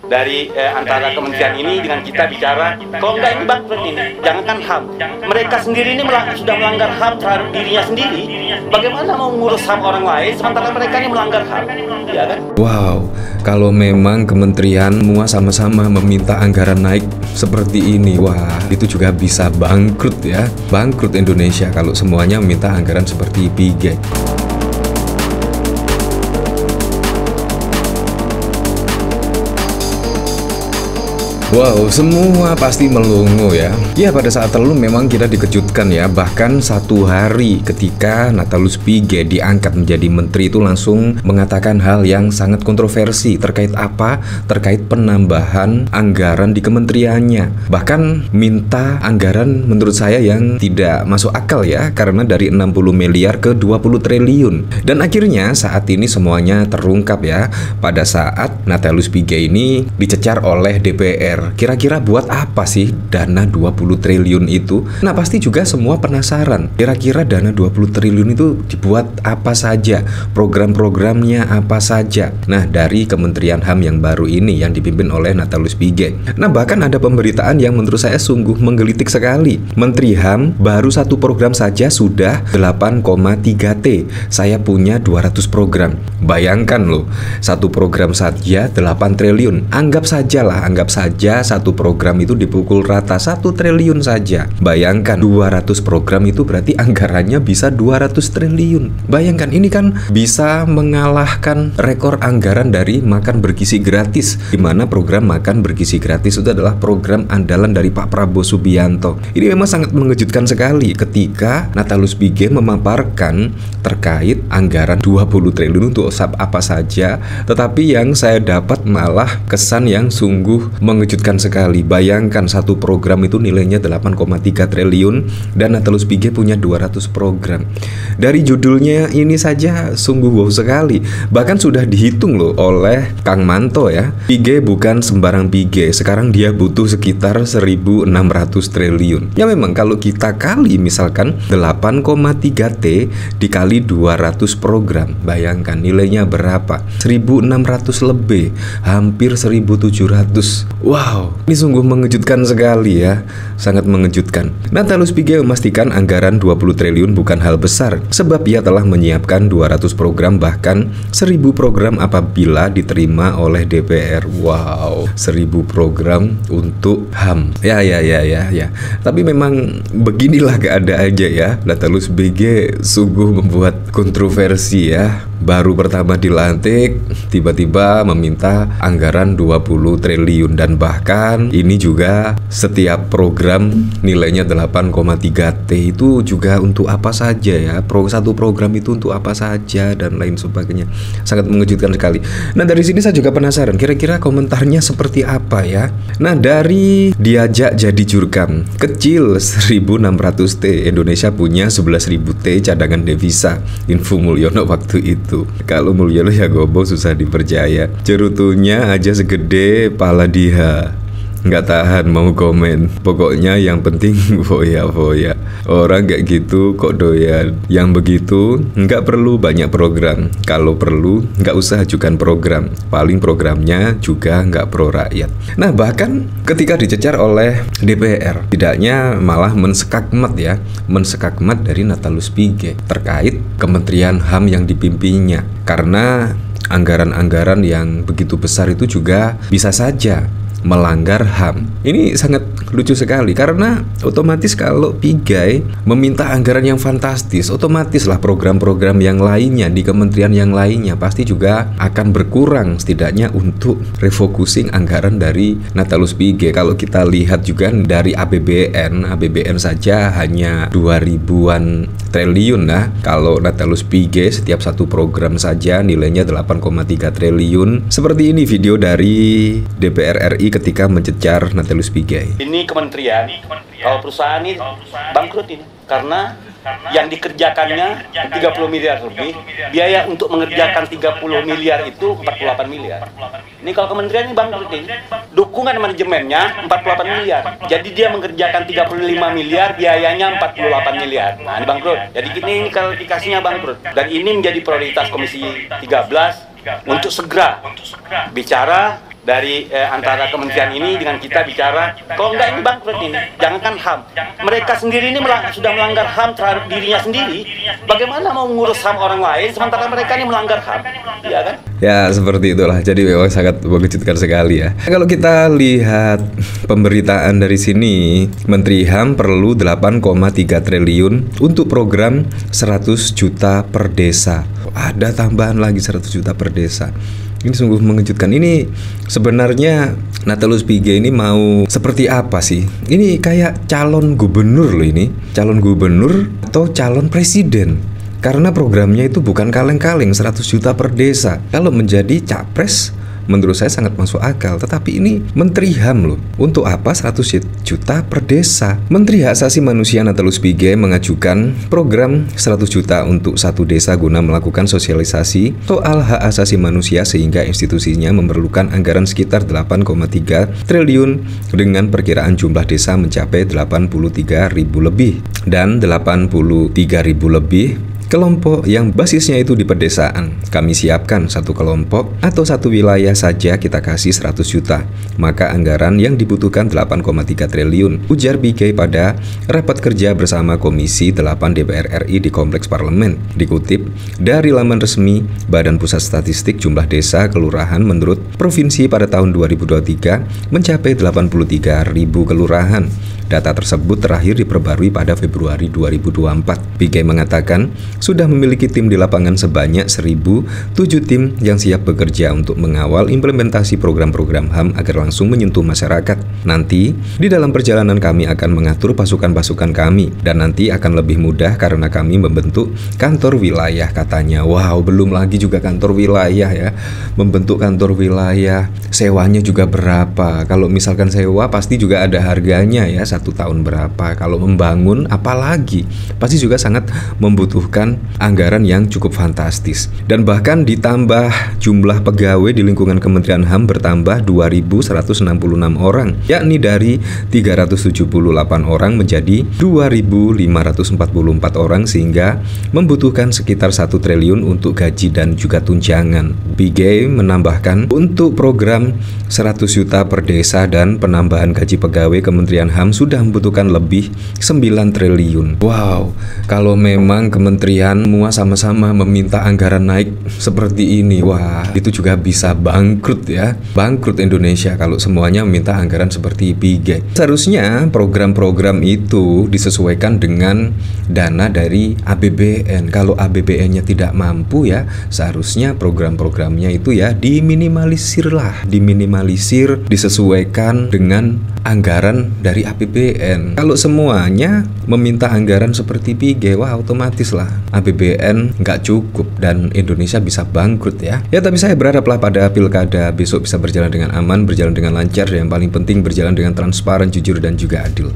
dari antara kementerian ini dengan kita bicara, kalau enggak ini bangkrut ini, jangankan HAM, mereka sendiri ini sudah melanggar HAM terhadap dirinya sendiri. Bagaimana mau ngurus HAM orang lain sementara mereka ini melanggar HAM, ya kan? Wow, kalau memang kementerian semua sama-sama meminta anggaran naik seperti ini, wah itu juga bisa bangkrut ya, bangkrut Indonesia kalau semuanya meminta anggaran seperti Piggy. Wow, semua pasti melongo ya. Ya, pada saat lalu memang kita dikejutkan ya. Bahkan satu hari ketika Natalius Piggy diangkat menjadi menteri itu langsung mengatakan hal yang sangat kontroversi. Terkait apa? Terkait penambahan anggaran di kementeriannya. Bahkan minta anggaran menurut saya yang tidak masuk akal ya. Karena dari 60 miliar ke 20 triliun. Dan akhirnya saat ini semuanya terungkap ya. Pada saat Natalius Piggy ini dicecar oleh DPR. Kira-kira buat apa sih dana 20 triliun itu? Nah, pasti juga semua penasaran. Kira-kira dana 20 triliun itu dibuat apa saja? Program-programnya apa saja? Nah, dari Kementerian HAM yang baru ini yang dipimpin oleh Natalius Piggy. Nah, bahkan ada pemberitaan yang menurut saya sungguh menggelitik sekali. Menteri HAM baru satu program saja sudah 8,3 T. Saya punya 200 program. Bayangkan loh, satu program saja 8 triliun. Anggap saja satu program itu dipukul rata 1 triliun saja. Bayangkan 200 program itu berarti anggarannya bisa 200 triliun. Bayangkan ini kan bisa mengalahkan rekor anggaran dari makan bergizi gratis, di mana program makan bergizi gratis itu adalah program andalan dari Pak Prabowo Subianto. Ini memang sangat mengejutkan sekali ketika Natalius Piggy memaparkan terkait anggaran 20 triliun untuk apa saja, tetapi yang saya dapat malah kesan yang sungguh mengejutkan sekali. Bayangkan satu program itu nilainya 8,3 triliun dan Natalius Piggy punya 200 program. Dari judulnya ini saja sungguh wow sekali. Bahkan sudah dihitung loh oleh Kang Manto ya. Piggy bukan sembarang Piggy. Sekarang dia butuh sekitar 1.600 triliun. Ya memang kalau kita kali misalkan 8,3 T dikali 200 program, bayangkan nilainya berapa? 1.600 lebih, hampir 1.700. Wow, ini sungguh mengejutkan sekali ya, sangat mengejutkan. Natalius Piggy memastikan anggaran 20 triliun bukan hal besar, sebab ia telah menyiapkan 200 program bahkan 1.000 program apabila diterima oleh DPR. Wow, 1.000 program untuk HAM. Ya. Tapi memang beginilah keadaannya ya. Natalius Piggy sungguh membuat kontroversi ya. Baru pertama dilantik, tiba-tiba meminta anggaran 20 triliun dan bahkan ini juga setiap program nilainya 8,3 T itu juga untuk apa saja ya, satu program itu untuk apa saja dan lain sebagainya. Sangat mengejutkan sekali. Nah, dari sini saya juga penasaran kira-kira komentarnya seperti apa ya. Nah, dari diajak jadi jurkam kecil 1.600 T, Indonesia punya 11.000 T cadangan devisa, info Mulyono waktu itu. Kalau Mulyono ya gobo susah dipercaya. Cerutunya aja segede pala dia. Nggak tahan mau komen. Pokoknya yang penting foya-foya. Orang kayak gitu kok doyan. Yang begitu nggak perlu banyak program. Kalau perlu nggak usah ajukan program. Paling programnya juga nggak pro rakyat. Nah, bahkan ketika dicecar oleh DPR, tidaknya malah mensekakmat ya, mensekakmat dari Natalius Piggy terkait Kementerian HAM yang dipimpinnya. Karena anggaran-anggaran yang begitu besar itu juga bisa saja melanggar HAM. Ini sangat lucu sekali karena otomatis kalau Piggy meminta anggaran yang fantastis, otomatis lah program-program yang lainnya di kementerian yang lainnya pasti juga akan berkurang setidaknya untuk refocusing anggaran dari Natalius Piggy. Kalau kita lihat juga dari APBN saja hanya 2.000-an triliun lah. Kalau Natalius Piggy setiap satu program saja nilainya 8,3 triliun. Seperti ini video dari DPR RI ketika mencecar Natalius Piggy. Ini kementerian, kalau perusahaan ini bangkrut ini karena yang dikerjakannya 30 miliar lebih, biaya untuk mengerjakan 30 miliar itu 48 miliar. Ini kalau kementerian ini bangkrut ini, dukungan manajemennya 48 miliar. Jadi dia mengerjakan 35 miliar, biayanya 48 miliar. Nah, ini bangkrut. Jadi ini klarifikasinya bangkrut. Dan ini menjadi prioritas Komisi 13 untuk segera bicara dari antara kementerian ini dengan kita bicara, kalau enggak ini bangkrut ini, jangankan HAM. Mereka sendiri ini sudah melanggar HAM terhadap dirinya sendiri. Bagaimana mau mengurus HAM orang lain sementara mereka ini melanggar HAM? Iya kan? Ya seperti itulah, jadi memang sangat mengejutkan sekali ya. Kalau kita lihat pemberitaan dari sini, Menteri HAM perlu 8,3 triliun untuk program 100 juta per desa. Ada tambahan lagi 100 juta per desa. Ini sungguh mengejutkan. Ini sebenarnya Natalius Pigai ini mau seperti apa sih? Ini kayak calon gubernur loh ini. Calon gubernur atau calon presiden. Karena programnya itu bukan kaleng-kaleng 100 juta per desa. Kalau menjadi capres, menurut saya sangat masuk akal. Tetapi ini Menteri HAM loh. Untuk apa 100 juta per desa? Menteri Hak Asasi Manusia Natalius Pigai mengajukan program 100 juta untuk satu desa guna melakukan sosialisasi soal hak asasi manusia sehingga institusinya memerlukan anggaran sekitar 8,3 triliun dengan perkiraan jumlah desa mencapai 83.000 lebih dan 83.000 lebih kelompok yang basisnya itu di pedesaan. Kami siapkan satu kelompok atau satu wilayah saja kita kasih 100 juta. Maka anggaran yang dibutuhkan 8,3 triliun, ujar Pigai pada rapat kerja bersama Komisi 8 DPR RI di Kompleks Parlemen. Dikutip dari laman resmi Badan Pusat Statistik, jumlah desa kelurahan menurut provinsi pada tahun 2023 mencapai 83.000 kelurahan. Data tersebut terakhir diperbarui pada Februari 2024. Pigai mengatakan sudah memiliki tim di lapangan sebanyak 1.007 tim yang siap bekerja untuk mengawal implementasi program-program HAM agar langsung menyentuh masyarakat. Nanti, di dalam perjalanan kami akan mengatur pasukan-pasukan kami dan nanti akan lebih mudah karena kami membentuk kantor wilayah, katanya. Wow, belum lagi juga kantor wilayah ya. Membentuk kantor wilayah, sewanya juga berapa? Kalau misalkan sewa pasti juga ada harganya ya. 1 tahun berapa, kalau membangun apalagi pasti juga sangat membutuhkan anggaran yang cukup fantastis. Dan bahkan ditambah jumlah pegawai di lingkungan Kementerian HAM bertambah 2.166 orang, yakni dari 378 orang menjadi 2.544 orang sehingga membutuhkan sekitar 1 triliun untuk gaji dan juga tunjangan. Pigai menambahkan untuk program 100 juta per desa dan penambahan gaji pegawai Kementerian HAM sudah membutuhkan lebih 9 triliun. Wow, kalau memang kementerian semua sama-sama meminta anggaran naik seperti ini, wah, itu juga bisa bangkrut ya. Bangkrut Indonesia kalau semuanya meminta anggaran seperti Pigai. Seharusnya program-program itu disesuaikan dengan dana dari APBN. Kalau APBN-nya tidak mampu ya, seharusnya program-programnya itu ya diminimalisir lah, disesuaikan dengan anggaran dari APBN. Kalau semuanya meminta anggaran seperti Pigai, wah otomatis lah APBN nggak cukup dan Indonesia bisa bangkrut ya. Ya tapi saya berharaplah pada pilkada besok bisa berjalan dengan aman, berjalan dengan lancar, dan yang paling penting berjalan dengan transparan, jujur dan juga adil.